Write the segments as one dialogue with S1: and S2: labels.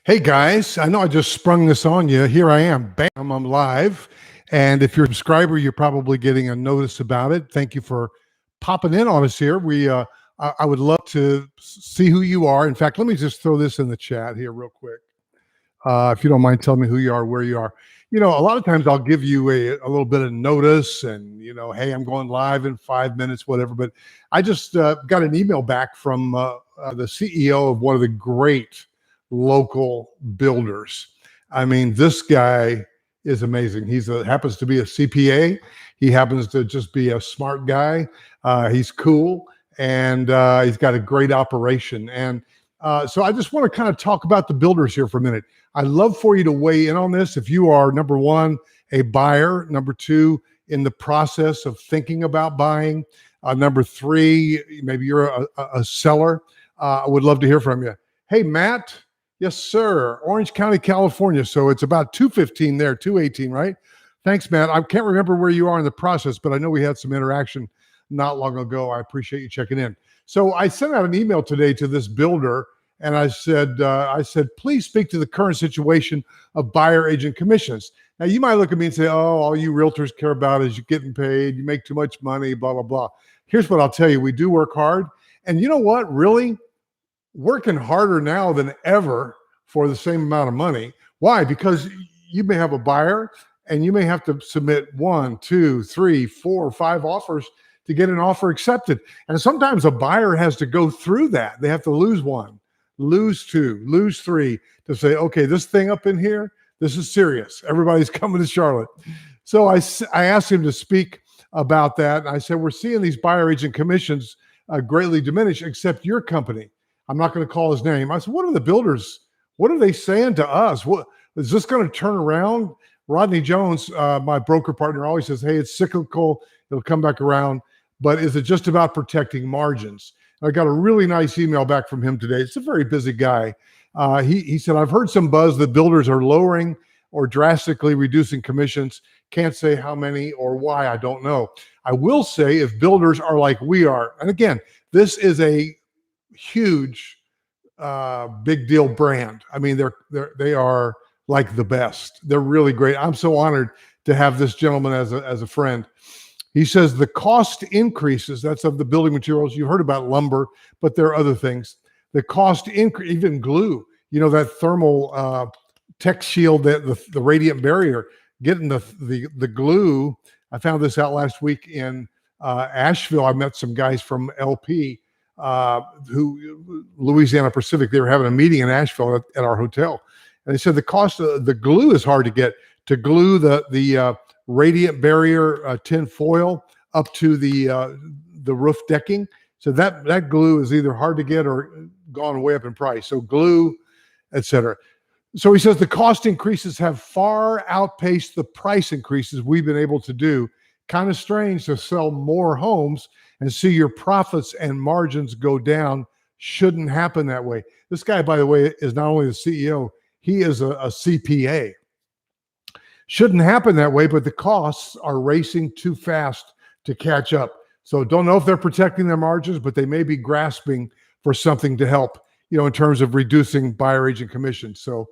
S1: Hey guys, I know I just sprung this on you. Here I am, bam, I'm live. And if you're a subscriber, you're probably getting a notice about it. Thank you for popping in on us here. I would love to see who you are. In fact, let me just throw this in the chat here real quick. If you don't mind telling me who you are, where you are. You know, a lot of times I'll give you a little bit of notice and, hey, I'm going live in 5 minutes, whatever. But I just got an email back from the CEO of one of the great local builders. I mean, this guy is amazing. Happens to be a CPA. He happens to just be a smart guy. He's cool, and he's got a great operation. And so I just want to kind of talk about the builders here for a minute. I'd love for you to weigh in on this. If you are, number one, a buyer, number two, in the process of thinking about buying, number three, maybe you're a seller. I would love to hear from you. Hey, Matt. Yes, sir. Orange County, California. So it's about 2:15 there, 2:18, right? Thanks, Matt. I can't remember where you are in the process, but I know we had some interaction not long ago. I appreciate you checking in. So I sent out an email today to this builder, and I said, please speak to the current situation of buyer agent commissions. Now, you might look at me and say, oh, all you realtors care about is you're getting paid, you make too much money, blah, blah, blah. Here's what I'll tell you. We do work hard. And you know what? Really? Working harder now than ever for the same amount of money. Why? Because you may have a buyer and you may have to submit 1, 2, 3, 4, 5 offers to get an offer accepted. And sometimes a buyer has to go through that. They have to lose 1, lose 2, lose 3 to say, okay, this thing up in here, this is serious. Everybody's coming to Charlotte. So I asked him to speak about that. I said, we're seeing these buyer agent commissions greatly diminish, except your company. I'm not going to call his name. I said, what are the builders? What are they saying to us? What is this going to turn around? Rodney Jones, my broker partner, always says, hey, it's cyclical. It'll come back around. But is it just about protecting margins? And I got a really nice email back from him today. It's a very busy guy. He said, I've heard some buzz that builders are lowering or drastically reducing commissions. Can't say how many or why. I don't know. I will say if builders are like we are, and again, this is a huge big deal brand. I mean, they are like the best. They're really great. I'm so honored to have this gentleman as a friend. He says the cost increases, that's of the building materials. You've heard about lumber, but there are other things. The cost increase, even glue, that thermal tech shield, the radiant barrier, getting the glue. I found this out last week in Asheville. I met some guys from LP, who Louisiana Pacific. They were having a meeting in Asheville at our hotel, and they said the cost of the glue is hard to get. To glue the radiant barrier tin foil up to the roof decking, so that glue is either hard to get or gone way up in price. So glue, etc. So he says the cost increases have far outpaced the price increases we've been able to do. Kind of strange to sell more homes and see your profits and margins go down. Shouldn't happen that way. This guy, by the way, is not only the CEO, he is a CPA. Shouldn't happen that way, but the costs are racing too fast to catch up. So don't know if they're protecting their margins, but they may be grasping for something to help, in terms of reducing buyer agent commissions. So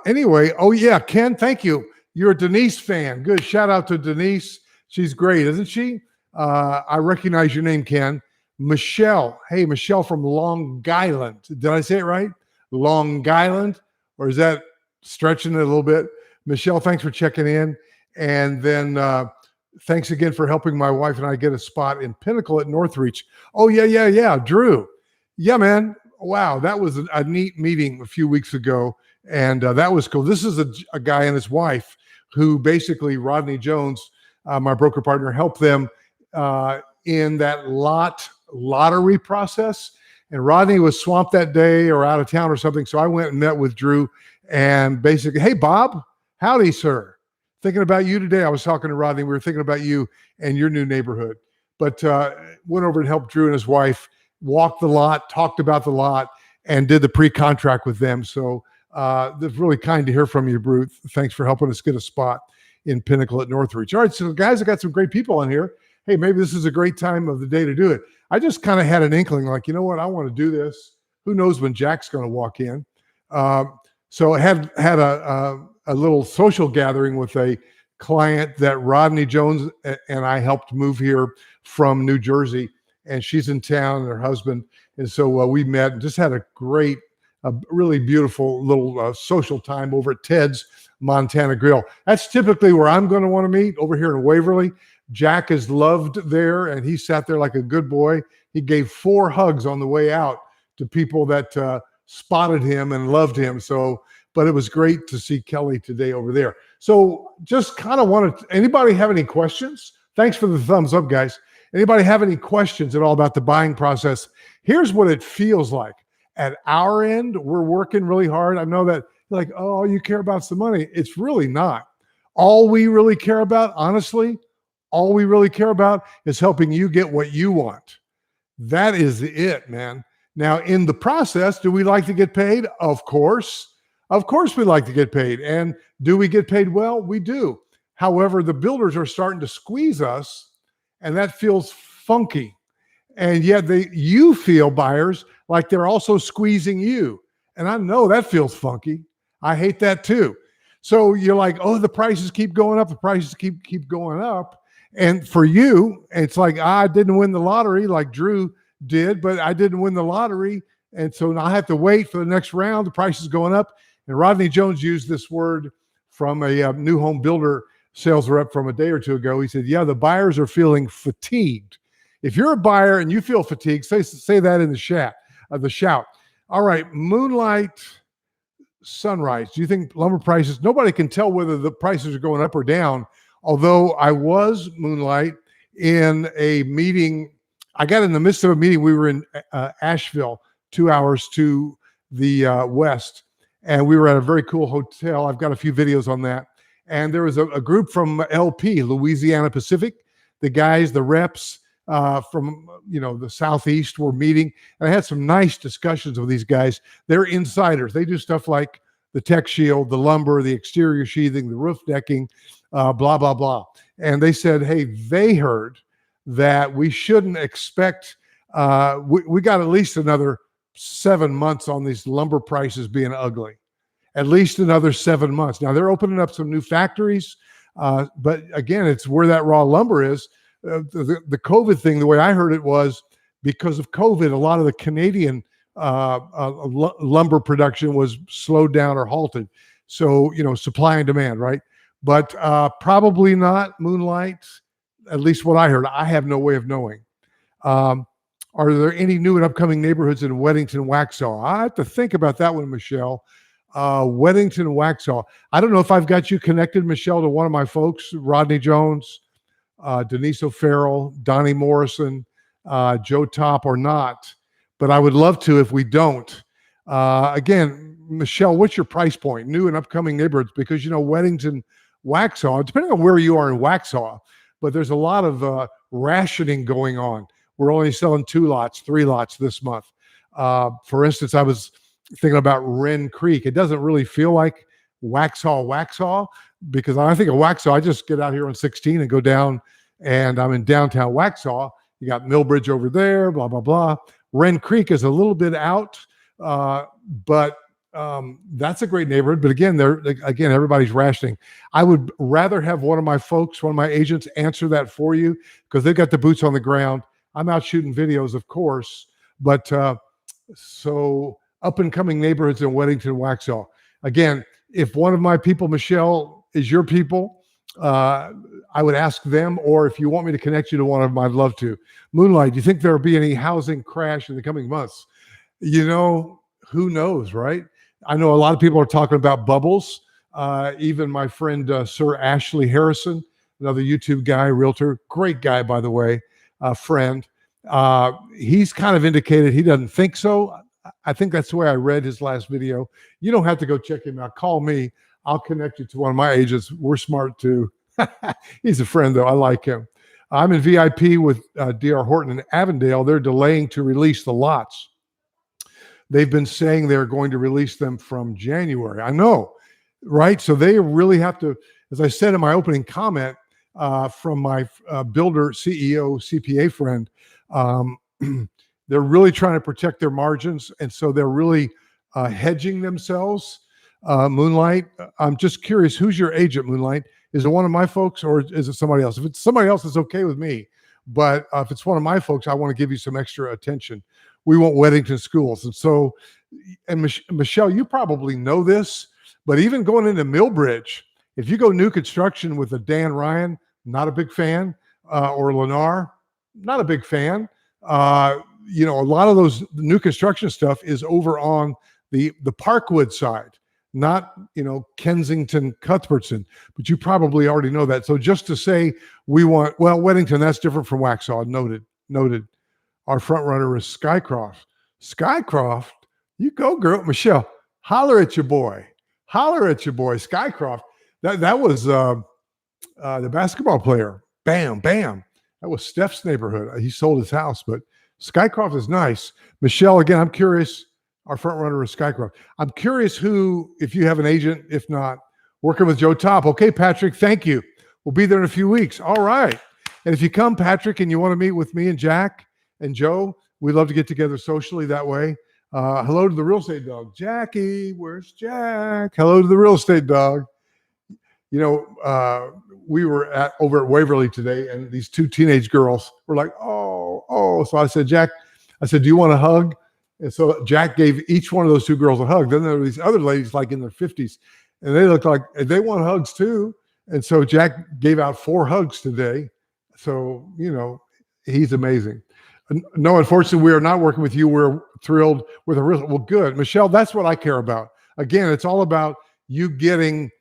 S1: anyway, oh yeah, Ken, thank you. You're a Denise fan. Good. Shout out to Denise. She's great, isn't she? I recognize your name, Ken. Michelle. Hey, Michelle from Long Island. Did I say it right? Long Island? Or is that stretching it a little bit? Michelle, thanks for checking in. And then thanks again for helping my wife and I get a spot in Pinnacle at Northreach. Oh, yeah. Drew. Yeah, man. Wow, that was a neat meeting a few weeks ago. And that was cool. This is a guy and his wife who basically, Rodney Jones, my broker partner, helped them in that lottery process. And Rodney was swamped that day or out of town or something. So I went and met with Drew and basically, hey, Bob, howdy, sir. Thinking about you today. I was talking to Rodney. We were thinking about you and your new neighborhood. But went over and helped Drew and his wife walk the lot, talked about the lot, and did the pre-contract with them. So it's really kind to hear from you, Drew. Thanks for helping us get a spot in Pinnacle at Northreach. All right, so guys, I got some great people on here. Hey, maybe this is a great time of the day to do it. I just kind of had an inkling, like, you know what, I want to do this. Who knows when Jack's going to walk in? So I had a little social gathering with a client that Rodney Jones and I helped move here from New Jersey, and she's in town and her husband. And so we met and just had a great, really beautiful little social time over at Ted's Montana Grill. That's typically where I'm going to want to meet, over here in Waverly. Jack is loved there, and he sat there like a good boy. He gave 4 hugs on the way out to people that spotted him and loved him. So, but it was great to see Kelly today over there. So just kind of wanted, anybody have any questions? Thanks for the thumbs up, guys. Anybody have any questions at all about the buying process? Here's what it feels like. At our end, we're working really hard. I know that like, oh, all you care about is the money. It's really not. All we really care about, honestly, all we really care about is helping you get what you want. That is it, man. Now, in the process, do we like to get paid? Of course. Of course we like to get paid. And do we get paid well? We do. However, the builders are starting to squeeze us, and that feels funky. And yet you feel, buyers, like they're also squeezing you. And I know that feels funky. I hate that too. So you're like, oh, the prices keep going up. The prices keep going up. And for you, it's like, I didn't win the lottery like Drew did, but I didn't win the lottery. And so now I have to wait for the next round. The price is going up. And Rodney Jones used this word from a new home builder sales rep from a day or two ago. He said, yeah, the buyers are feeling fatigued. If you're a buyer and you feel fatigued, say that in the shout. All right, Moonlight Sunrise. Do you think lumber prices, nobody can tell whether the prices are going up or down. Although I was, Moonlight, in a meeting. I got in the midst of a meeting. We were in Asheville, 2 hours to the west, and we were at a very cool hotel. I've got a few videos on that. And there was a group from LP, Louisiana Pacific. The guys, the reps from the Southeast were meeting. And I had some nice discussions with these guys. They're insiders. They do stuff like the tech shield, the lumber, the exterior sheathing, the roof decking, blah, blah, blah. And they said, hey, they heard that we shouldn't expect, we got at least another 7 months on these lumber prices being ugly. At least another 7 months. Now they're opening up some new factories, but again, it's where that raw lumber is. The COVID thing, the way I heard it was because of COVID, a lot of the Canadian lumber production was slowed down or halted. So, supply and demand, right? But probably not, Moonlight, at least what I heard. I have no way of knowing. Are there any new and upcoming neighborhoods in Weddington, Waxhaw? I have to think about that one, Michelle. Weddington, Waxhaw. I don't know if I've got you connected, Michelle, to one of my folks, Rodney Jones, Denise O'Farrell, Donnie Morrison, Joe Top, or not. But I would love to if we don't. Again, Michelle, what's your price point? New and upcoming neighborhoods, because Weddington, Waxhaw, depending on where you are in Waxhaw, but there's a lot of rationing going on. We're only selling 2 lots, 3 lots this month. For instance, I was thinking about Wren Creek. It doesn't really feel like Waxhaw, because I think of Waxhaw, I just get out here on 16 and go down, and I'm in downtown Waxhaw. You got Millbridge over there, blah, blah, blah. Wren Creek is a little bit out, but that's a great neighborhood. But again, everybody's rationing. I would rather have one of my folks, one of my agents answer that for you, because they've got the boots on the ground. I'm out shooting videos, of course, but so up and coming neighborhoods in Weddington, Waxhaw. Again, if one of my people, Michelle, is your people, I would ask them, or if you want me to connect you to one of them, I'd love to. Moonlight, do you think there'll be any housing crash in the coming months? Who knows, right? I know a lot of people are talking about bubbles. Even my friend, Sir Ashley Harrison, another YouTube guy, realtor, great guy, by the way, friend. He's kind of indicated he doesn't think so. I think that's the way I read his last video. You don't have to go check him out. Call me. I'll connect you to one of my agents. We're smart too. He's a friend, though. I like him. I'm in VIP with D.R. Horton in Avondale. They're delaying to release the lots. They've been saying they're going to release them from January. I know, right? So they really have to, as I said in my opening comment from my builder, CEO, CPA friend, they're really trying to protect their margins. And so they're really hedging themselves. Moonlight. I'm just curious, who's your agent, Moonlight? Is it one of my folks or is it somebody else? If it's somebody else, it's okay with me. But if it's one of my folks, I want to give you some extra attention. We want Weddington schools. And so, and Michelle, you probably know this, but even going into Millbridge, if you go new construction with a Dan Ryan, not a big fan, or Lennar, not a big fan. You know, a lot of those new construction stuff is over on the Parkwood side, not, you know, Kensington, Cuthbertson, but you probably already know that. So just to say we want, well, Weddington, that's different from Waxhaw. Noted. Our front runner is Skycroft. Skycroft, you go, girl. Michelle, holler at your boy. Skycroft. That was the basketball player. Bam, bam. That was Steph's neighborhood. He sold his house, but Skycroft is nice. Michelle, again, I'm curious. Our front runner is Skycroft. I'm curious who, if you have an agent, if not, working with Joe Top. Okay, Patrick, thank you. We'll be there in a few weeks. All right. And if you come, Patrick, and you want to meet with me and Jack and Joe, we'd love to get together socially that way. Hello to the real estate dog. Jackie, where's Jack? Hello to the real estate dog. You know, we were over at Waverly today, and these two teenage girls were like, oh. So I said, Jack, do you want a hug? And so Jack gave each one of those two girls a hug. Then there were these other ladies like in their 50s, and they looked like they want hugs too. And so Jack gave out 4 hugs today. So, you know, he's amazing. No, unfortunately, we are not working with you. We're thrilled with a real, well, good. Michelle, that's what I care about. Again, it's all about you getting,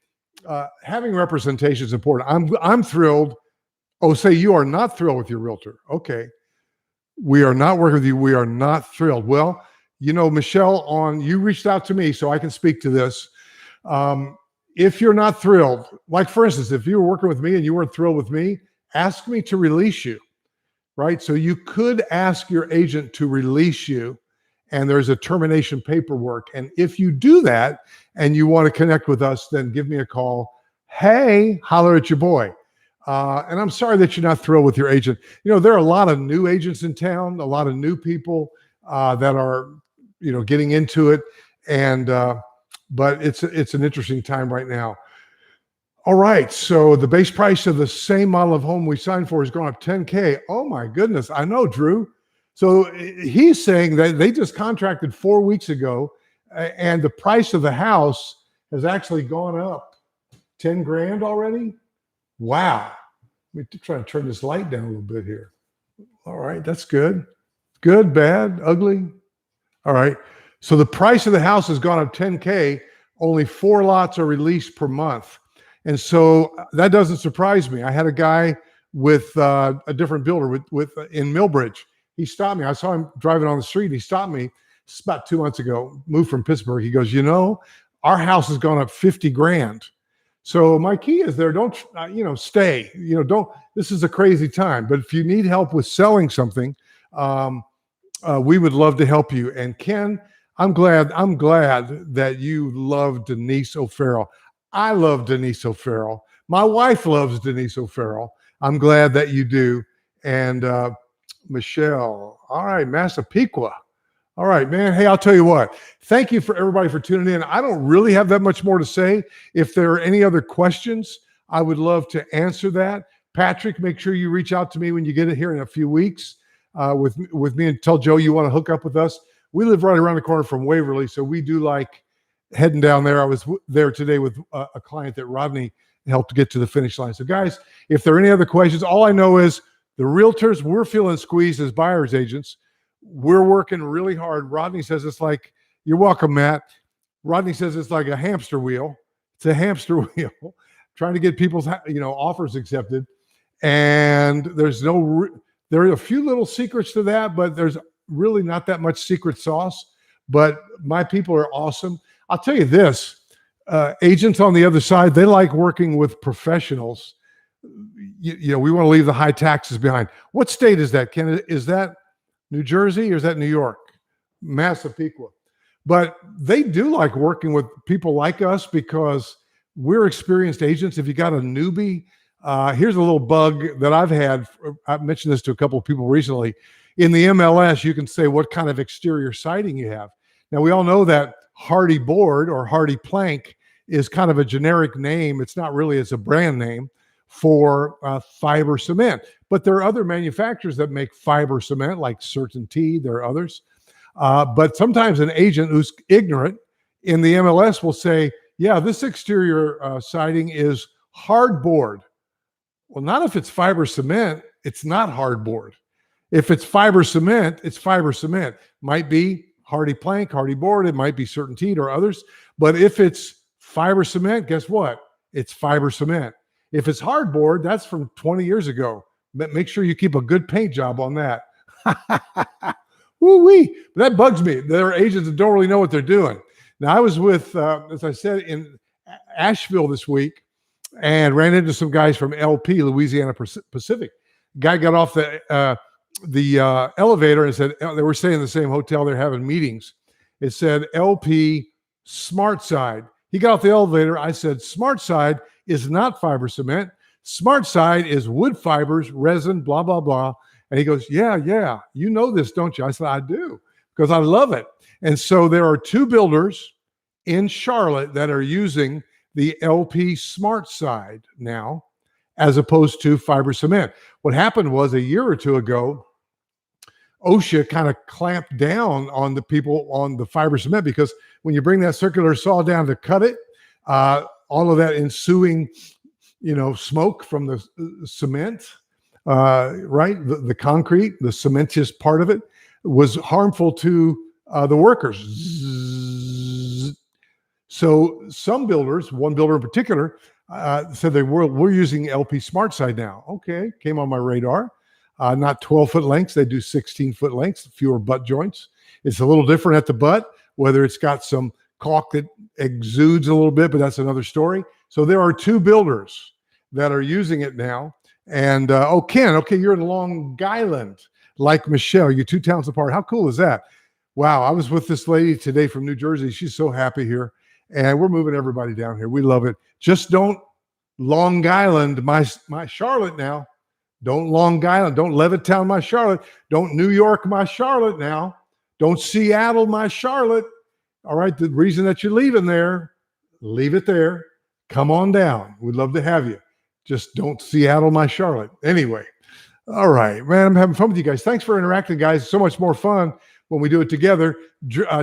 S1: having representation is important. I'm thrilled. Oh, say you are not thrilled with your realtor. Okay. We are not working with you. We are not thrilled. Well, you know, Michelle, you reached out to me so I can speak to this. If you're not thrilled, like for instance, if you were working with me and you weren't thrilled with me, ask me to release you, right? So you could ask your agent to release you, and there's a termination paperwork. And if you do that and you want to connect with us, then give me a call. Hey, holler at your boy. And I'm sorry that you're not thrilled with your agent. You know, there are a lot of new agents in town, a lot of new people that are, you know, getting into it. And, but it's an interesting time right now. All right. So the base price of the same model of home we signed for is going up $10K. Oh my goodness. I know, Drew. So he's saying that they just contracted 4 weeks ago and the price of the house has actually gone up 10 grand already. Wow. Let me try to turn this light down a little bit here. All right. That's good. Good, bad, ugly. All right. So the price of the house has gone up 10K. Only 4 lots are released per month. And so that doesn't surprise me. I had a guy with a different builder in Millbridge. He stopped me. I saw him driving on the street. He stopped me. It's about 2 months ago, moved from Pittsburgh. He goes, you know, our house has gone up 50 grand. So my key is there. Don't, you know, stay, you know, don't, this is a crazy time, but if you need help with selling something, we would love to help you. And Ken, I'm glad that you love Denise O'Farrell. I love Denise O'Farrell. My wife loves Denise O'Farrell. I'm glad that you do. And Michelle, all right, Massapequa. All right, man. Hey, I'll tell you what. Thank you for everybody for tuning in. I don't really have that much more to say. If there are any other questions, I would love to answer that. Patrick, make sure you reach out to me when you get it here in a few weeks with me and tell Joe you want to hook up with us. We live right around the corner from Waverly, so we do like heading down there. I was there today with a client that Rodney helped get to the finish line. So guys, if there are any other questions, all I know is the realtors, we're feeling squeezed as buyer's agents. We're working really hard. Rodney says it's like, you're welcome, Matt. Rodney says it's like a hamster wheel. It's a hamster wheel trying to get people's, you know, offers accepted. And there are a few little secrets to that, but there's really not that much secret sauce. But my people are awesome. I'll tell you this, agents on the other side, they like working with professionals. You know, we want to leave the high taxes behind. What state is that, Ken? Is that New Jersey or is that New York? Massapequa. But they do like working with people like us because we're experienced agents. If you got a newbie, here's a little bug that I've had. I've mentioned this to a couple of people recently. In the MLS, you can say what kind of exterior siding you have. Now, we all know that Hardy Board or Hardy Plank is kind of a generic name. It's not really, it's a brand name for fiber cement. But there are other manufacturers that make fiber cement, like CertainTeed. There are others. But sometimes an agent who's ignorant in the MLS will say, yeah, this exterior siding is hardboard. Well, not if it's fiber cement. It's not hardboard. If it's fiber cement, it's fiber cement. Might be Hardy Plank, Hardy Board. It might be CertainTeed or others. But if it's fiber cement, guess what? It's fiber cement. If it's hardboard, that's from 20 years ago. But make sure you keep a good paint job on that. Woo-wee. But that bugs me. There are agents that don't really know what they're doing. Now, I was with, as I said, in Asheville this week and ran into some guys from LP, Louisiana Pacific. Guy got off the elevator and said, they were staying in the same hotel. They're having meetings. It said LP Smart Side. He got off the elevator. I said, Smart Side is not fiber cement. Smart Side is wood fibers, resin, blah, blah, blah. And he goes, yeah, you know this, don't you? I said, I do, because I love it. And so there are 2 builders in Charlotte that are using the LP Smart Side now, as opposed to fiber cement. What happened was a year or 2 ago, OSHA kind of clamped down on the people on the fiber cement, because when you bring that circular saw down to cut it, all of that ensuing, smoke from the cement, right? The concrete, the cementous part of it, was harmful to the workers. So some builders, one builder in particular, said we're using LP Smart Side now. Okay, came on my radar. Not 12-foot lengths, they do 16-foot lengths, fewer butt joints. It's a little different at the butt, whether it's got some caulk that exudes a little bit, but that's another story. So there are 2 builders that are using it now. And Ken, okay, you're in Long Island, like Michelle. You're 2 towns apart. How cool is that? Wow, I was with this lady today from New Jersey. She's so happy here. And we're moving everybody down here. We love it. Just don't Long Island my Charlotte now. Don't Long Island. Don't Levittown my Charlotte. Don't New York my Charlotte now. Don't Seattle my Charlotte. All right, the reason that you're leaving there, leave it there. Come on down. We'd love to have you. Just don't Seattle my Charlotte. Anyway, all right, man, I'm having fun with you guys. Thanks for interacting, guys. It's so much more fun when we do it together.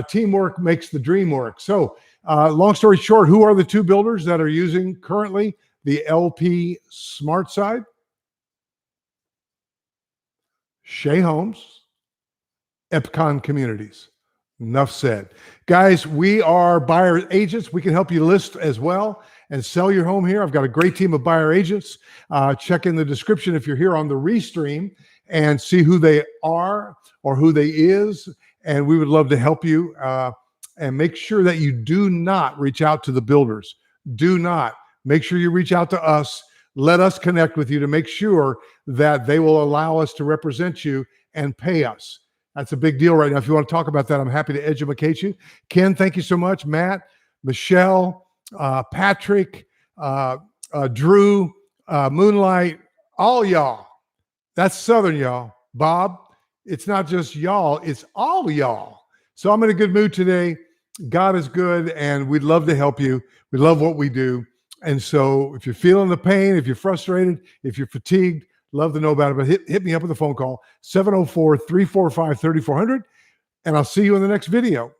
S1: Teamwork makes the dream work. So long story short, who are the 2 builders that are using currently the LP Smart Side? Shea Homes, Epcon Communities. Enough said. Guys, we are buyer agents. We can help you list as well and sell your home here. I've got a great team of buyer agents. Check in the description if you're here on the restream and see who they are or who they is. And we would love to help you. And make sure that you do not reach out to the builders. Do not. Make sure you reach out to us. Let us connect with you to make sure that they will allow us to represent you and pay us. That's a big deal right now. If you want to talk about that, I'm happy to educate you. Ken, thank you so much. Matt, Michelle, Patrick, Drew, Moonlight, all y'all. That's Southern y'all. Bob, it's not just y'all, it's all y'all. So I'm in a good mood today. God is good, and we'd love to help you. We love what we do. And so if you're feeling the pain, if you're frustrated, if you're fatigued, love to know about it. But hit me up with a phone call, 704-345-3400, and I'll see you in the next video.